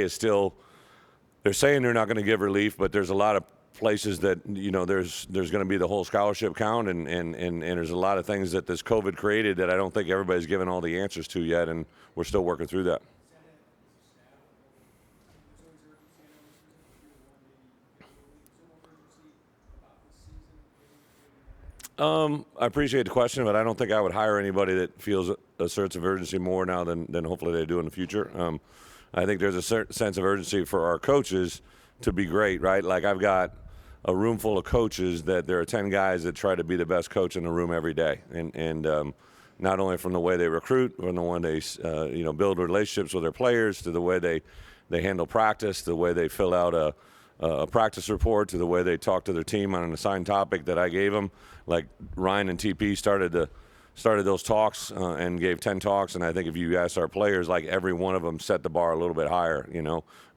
is still, they're saying they're not going to give relief, but there's a lot of places that, there's going to be the whole scholarship count, and there's a lot of things that this COVID created that I don't think everybody's given all the answers to yet, and we're still working through that. I appreciate the question, but I don't think I would hire anybody that feels a sense of urgency more now than hopefully they do in the future. I think there's a certain sense of urgency for our coaches to be great, right? Like, I've got a room full of coaches that there are 10 guys that try to be the best coach in the room every day. And not only from the way they recruit, from the way they build relationships with their players, to the way they handle practice, the way they fill out a practice report, to the way they talk to their team on an assigned topic that I gave them. Like, Ryan and TP started those talks and gave 10 talks, and I think if you ask our players, like, every one of them set the bar a little bit higher.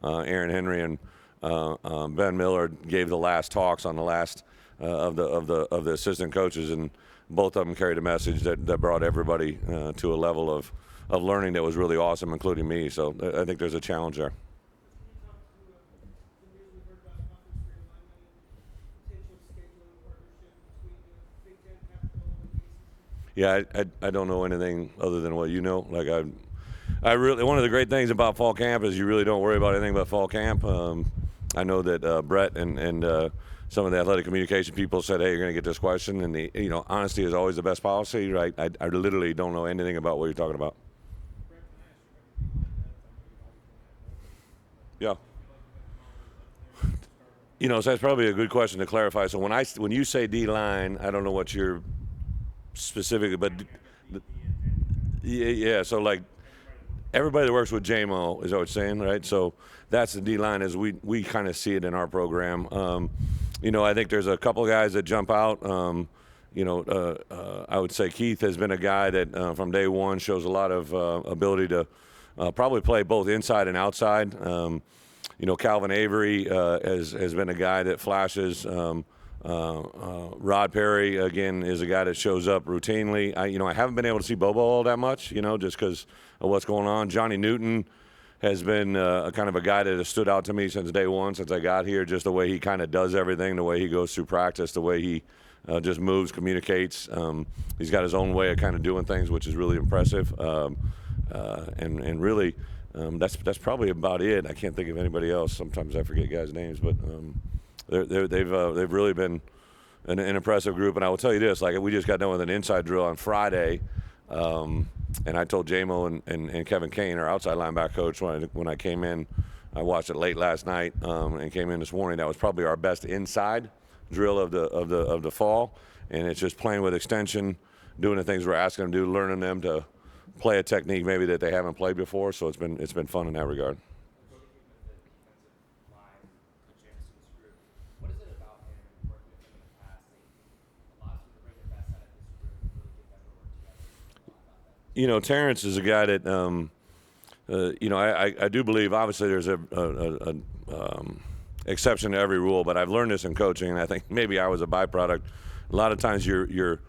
Aaron Henry and Ben Miller gave the last talks on the last of the assistant coaches, and both of them carried a message that brought everybody to a level of learning that was really awesome, including me. So I think there's a challenge there. Yeah, I don't know anything other than what you know. Like, I really, one of the great things about fall camp is you really don't worry about anything but fall camp. I know that Bret and some of the athletic communication people said, hey, you're going to get this question, and honesty is always the best policy, right? I literally don't know anything about what you're talking about. Yeah. So that's probably a good question to clarify. So when you say D-line, I don't know what you're specifically, but yeah. So, like, everybody that works with JMO is what you're saying, right? So that's the D-line as we kind of see it in our program. I think there's a couple of guys that jump out. I would say Keith has been a guy that from day one shows a lot of ability to probably play both inside and outside. Calvin Avery has been a guy that flashes. Rod Perry, again, is a guy that shows up routinely. I haven't been able to see Bobo all that much, just because of what's going on. Johnny Newton has been a kind of a guy that has stood out to me since day one, since I got here, just the way he kind of does everything, the way he goes through practice, the way he just moves, communicates. He's got his own way of kind of doing things, which is really impressive. And really, that's probably about it. I can't think of anybody else. Sometimes I forget guys' names, but they've really been an impressive group. And I will tell you this: like, we just got done with an inside drill on Friday, and I told JMO and Kevin Kane, our outside linebacker coach, when I came in, I watched it late last night and came in this morning. That was probably our best inside drill of the fall, and it's just playing with extension, doing the things we're asking them to do, learning them to play a technique maybe that they haven't played before. So it's been fun in that regard. Terrence is a guy that, I do believe, obviously there's a exception to every rule, but I've learned this in coaching, and I think maybe I was a byproduct. A lot of times your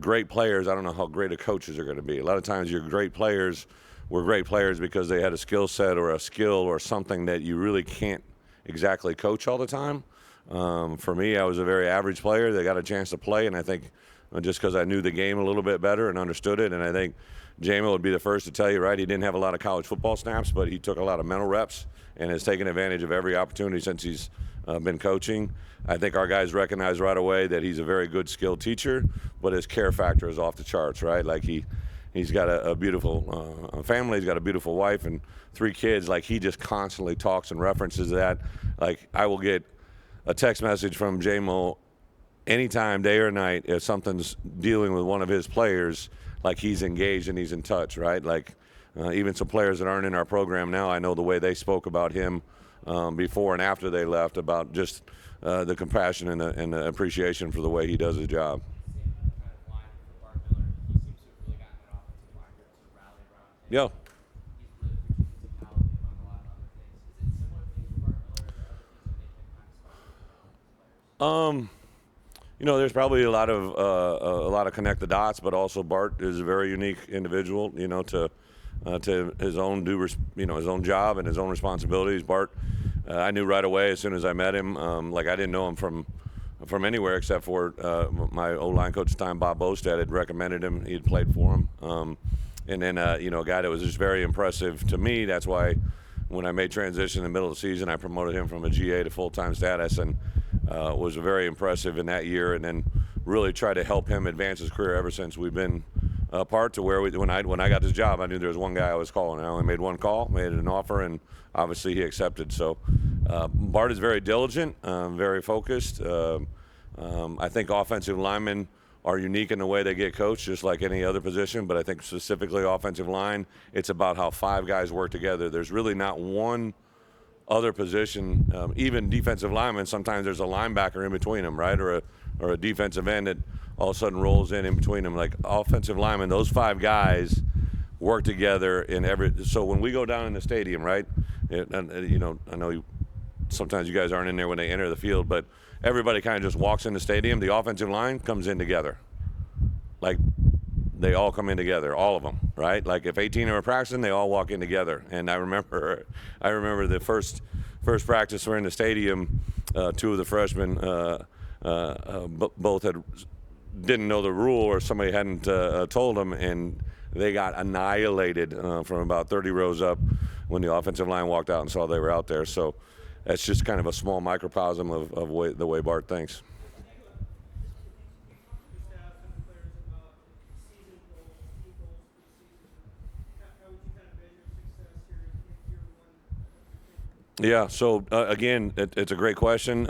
great players, I don't know how great a coaches are going to be. A lot of times your great players were great players because they had a skill set or a skill or something that you really can't exactly coach all the time. For me, I was a very average player that got a chance to play, and I think just because I knew the game a little bit better and understood it. And I think JMO would be the first to tell you, right, he didn't have a lot of college football snaps, but he took a lot of mental reps and has taken advantage of every opportunity since he's been coaching. I think our guys recognize right away that he's a very good skilled teacher, but his care factor is off the charts, right? Like, he's got a beautiful family, he's got a beautiful wife and 3 kids. Like, he just constantly talks and references that. Like, I will get a text message from JMO anytime, day or night, if something's dealing with one of his players, like, he's engaged and he's in touch, right? Like, even some players that aren't in our program now, I know the way they spoke about him before and after they left, about just the compassion and the appreciation for the way he does his job. Yeah. There's probably a lot of connect the dots, but also Bart is a very unique individual, to to his own his own job and his own responsibilities. Bart, I knew right away as soon as I met him. I didn't know him from anywhere except for my O-line coach at the time, Bob Bostad, had recommended him. He had played for him. And then, a guy that was just very impressive to me. That's why when I made transition in the middle of the season, I promoted him from a GA to full-time status, and was very impressive in that year, and then really tried to help him advance his career ever since we've been apart to where when I got this job, I knew there was one guy I was calling. I only made one call, made an offer, and obviously he accepted. So Bart is very diligent, very focused. I think offensive linemen are unique in the way they get coached, just like any other position, but I think specifically offensive line, it's about how five guys work together. There's really not one other position, even defensive linemen, sometimes there's a linebacker in between them, right, or a defensive end that all of a sudden rolls in between them. Like offensive linemen, those five guys work together so when we go down in the stadium, right, I know sometimes you guys aren't in there when they enter the field, but everybody kind of just walks in the stadium. The offensive line comes in together. Like, they all come in together, all of them, right? Like, if 18 are practicing, they all walk in together. And I remember the first practice we're in the stadium, two of the freshmen both didn't know the rule, or somebody hadn't told them, and they got annihilated from about 30 rows up when the offensive line walked out and saw they were out there. So that's just kind of a small microcosm of the way Bart thinks. Yeah, so again, it's a great question.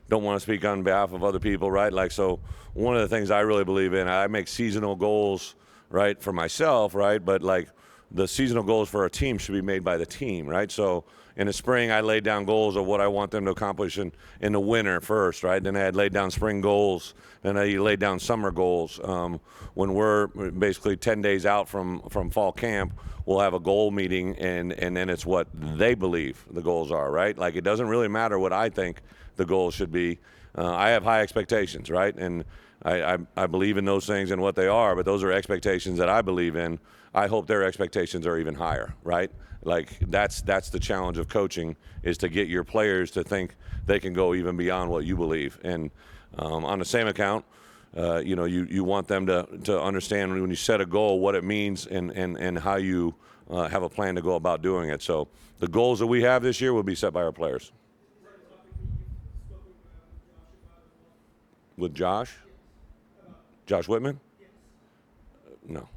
Don't want to speak on behalf of other people, right? Like, so one of the things I really believe in, I make seasonal goals, right, for myself, right? But like the seasonal goals for a team should be made by the team, right? So in the spring, I laid down goals of what I want them to accomplish in the winter first, right? Then I had laid down spring goals. Then I laid down summer goals. When we're basically 10 days out from fall camp, we'll have a goal meeting, and then it's what they believe the goals are, right? Like, it doesn't really matter what I think the goals should be. I have high expectations, right? And I believe in those things and what they are, but those are expectations that I believe in. I hope their expectations are even higher, right? Like, that's the challenge of coaching, is to get your players to think they can go even beyond what you believe. And on the same account, you want them to understand when you set a goal what it means and how you have a plan to go about doing it. So the goals that we have this year will be set by our players. With Josh? Josh Whitman? No.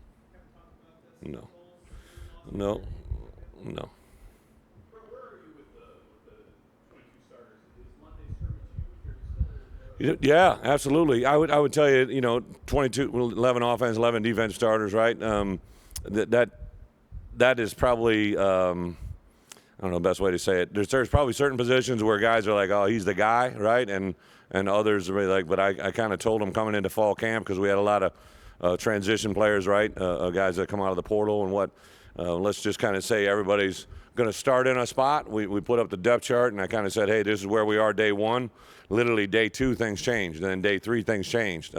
No. No. No. Yeah, absolutely. I would tell you, 22, 11 offense, 11 defense starters, right? That is probably, I don't know the best way to say it. There's probably certain positions where guys are like, oh, he's the guy, right? And others are really like, but I kind of told them coming into fall camp, because we had a lot of transition players, right? Guys that come out of the portal and what. Let's just kind of say everybody's going to start in a spot. We put up the depth chart, and I kind of said, hey, this is where we are day one. Literally day two, things changed. Then day three, things changed.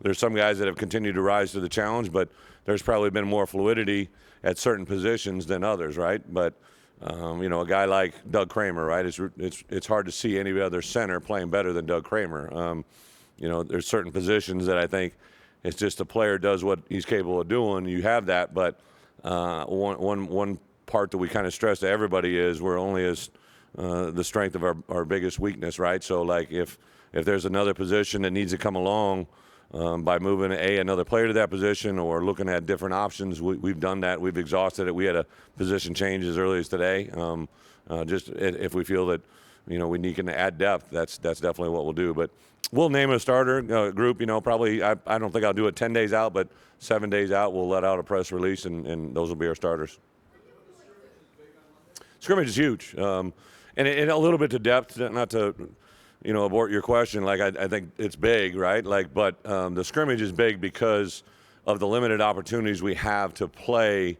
There's some guys that have continued to rise to the challenge, but there's probably been more fluidity at certain positions than others, right? But, a guy like Doug Kramer, right? It's hard to see any other center playing better than Doug Kramer. There's certain positions that I think it's just the player does what he's capable of doing. You have that, but one part that we kind of stress to everybody is we're only as the strength of our biggest weakness, right? So, like, if there's another position that needs to come along by moving another player to that position or looking at different options, we've done that. We've exhausted it. We had a position change as early as today. Just if we feel that we need to add depth, that's definitely what we'll do. But we'll name a starter group. Probably I don't think I'll do it 10 days out, but 7 days out we'll let out a press release, and those will be our starters. Scrimmage is huge, and a little bit to depth, not to abort your question. Like, I think it's big, right? Like, but the scrimmage is big because of the limited opportunities we have to play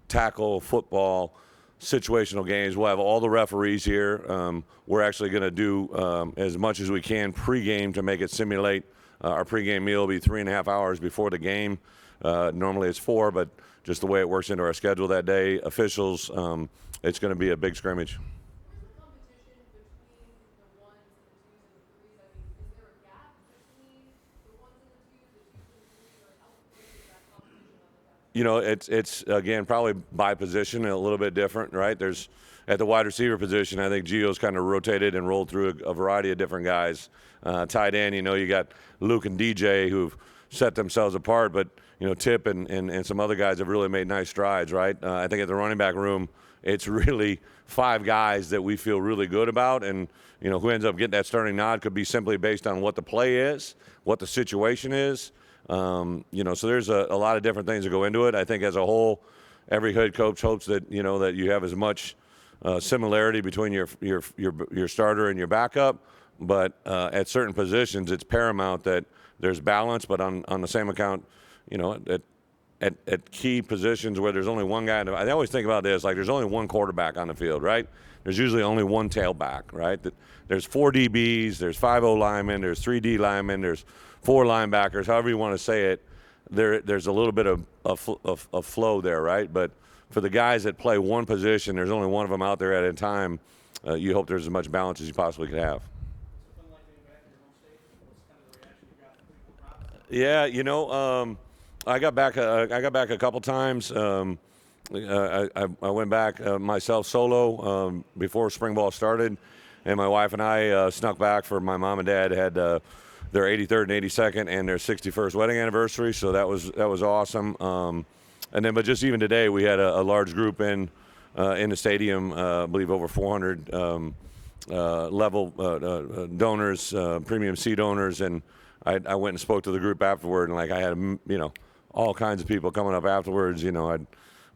tackle football, situational games. We'll have all the referees here. We're actually going to do as much as we can pregame to make it simulate. Our pregame meal will be 3.5 hours before the game. Normally it's 4, but just the way it works into our schedule that day, officials, it's going to be a big scrimmage. You know, it's again probably by position a little bit different, right? There's at the wide receiver position, I think Gio's kind of rotated and rolled through a variety of different guys. Tight end, you know, you got Luke and DJ who've set themselves apart, but you know, Tip and some other guys have really made nice strides, right? I think at the running back room, it's really 5 guys that we feel really good about, and you know, who ends up getting that starting nod could be simply based on what the play is, what the situation is. You know, so there's a lot of different things that go into it. I think as a whole, every head coach hopes that, you know, that you have as much similarity between your starter and your backup. But at certain positions, it's paramount that there's balance. But on the same account, you know, at key positions where there's only one guy, I always think about this, like there's only one quarterback on the field, right? There's usually only one tailback, right? There's 4 DBs, there's 5 O linemen, there's 3 D linemen, there's 4 linebackers, however you want to say it. There's a little bit of flow there, right? But for the guys that play one position, there's only one of them out there at a time. You hope there's as much balance as you possibly could have. Yeah, you know, I got back a couple times. I went back myself solo before spring ball started, and my wife and I snuck back for my mom and dad had their 83rd and 82nd and their 61st wedding anniversary, so that was awesome. And then, but just even today, we had a large group in the stadium. I believe over 400 level donors, premium seat owners, and I went and spoke to the group afterward, and like I had, you know, all kinds of people coming up afterwards. You know, I'd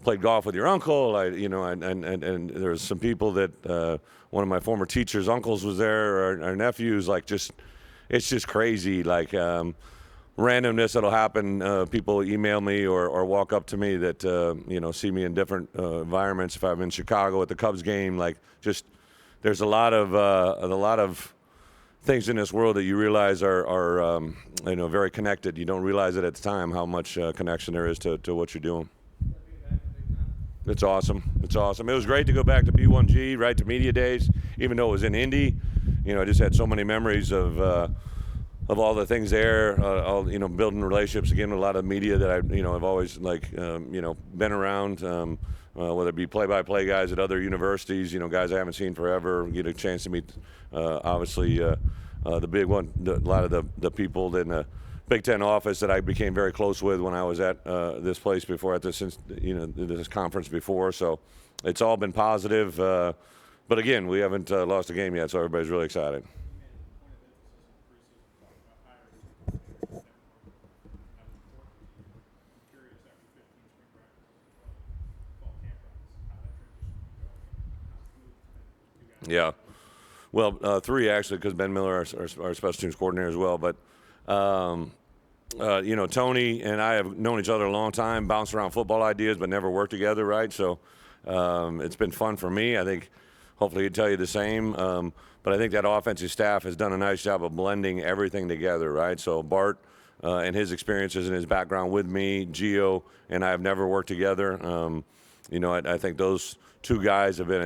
played golf with your uncle. And there was some people that one of my former teachers' uncles was there, our nephews. Like, it's just crazy. Like randomness that'll happen. People email me or walk up to me that you know, see me in different environments. If I'm in Chicago at the Cubs game, like just there's a lot of things in this world that you realize are you know, very connected. You don't realize it at the time how much connection there is to what you're doing. It's awesome. It's awesome. It was great to go back to B1G, right, to media days, even though it was in Indy. You know, I just had so many memories of all the things there. All, you know, building relationships again with a lot of media that I've always like you know, been around. Whether it be play-by-play guys at other universities, you know, guys I haven't seen forever, get a chance to meet, obviously, the big one, a lot of the people in the Big Ten office that I became very close with when I was at this place before, at this, you know, this conference before. So it's all been positive. But again, we haven't lost a game yet, so everybody's really excited. Yeah. Well, 3 actually, because Ben Miller, our special teams coordinator as well. But, you know, Tony and I have known each other a long time, bounced around football ideas, but never worked together, right? So it's been fun for me. I think hopefully he'd tell you the same. But I think that offensive staff has done a nice job of blending everything together, right? So Bart and his experiences and his background with me, Gio and I have never worked together. You know, I think those 2 guys have been